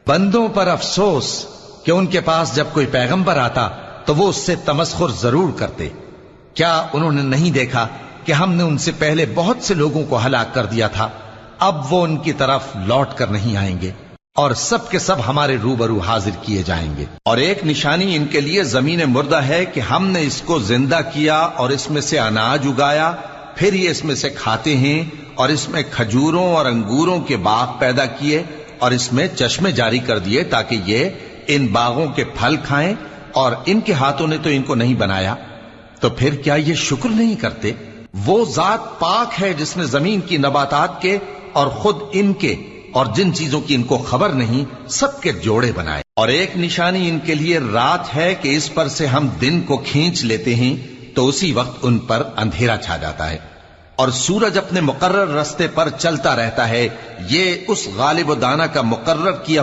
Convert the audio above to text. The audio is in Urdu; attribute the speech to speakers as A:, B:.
A: بندوں پر افسوس کہ ان کے پاس جب کوئی پیغمبر آتا تو وہ اس سے تمسخر ضرور کرتے۔ کیا انہوں نے نہیں دیکھا کہ ہم نے ان سے پہلے بہت سے لوگوں کو ہلاک کر دیا تھا؟ اب وہ ان کی طرف لوٹ کر نہیں آئیں گے اور سب کے سب ہمارے روبرو حاضر کیے جائیں گے۔ اور ایک نشانی ان کے لیے زمین مردہ ہے کہ ہم نے اس کو زندہ کیا اور اس میں سے اناج اگایا، پھر یہ اس میں سے کھاتے ہیں، اور اس میں کھجوروں اور انگوروں کے باغ پیدا کیے اور اس میں چشمے جاری کر دیے تاکہ یہ ان باغوں کے پھل کھائیں، اور ان کے ہاتھوں نے تو ان کو نہیں بنایا، تو پھر کیا یہ شکر نہیں کرتے؟ وہ ذات پاک ہے جس نے زمین کی نباتات کے اور خود ان کے اور جن چیزوں کی ان کو خبر نہیں سب کے جوڑے بنائے۔ اور ایک نشانی ان کے لیے رات ہے کہ اس پر سے ہم دن کو کھینچ لیتے ہیں تو اسی وقت ان پر اندھیرا چھا جاتا ہے، اور سورج اپنے مقرر رستے پر چلتا رہتا ہے۔ یہ اس غالب و دانا کا مقرر کیا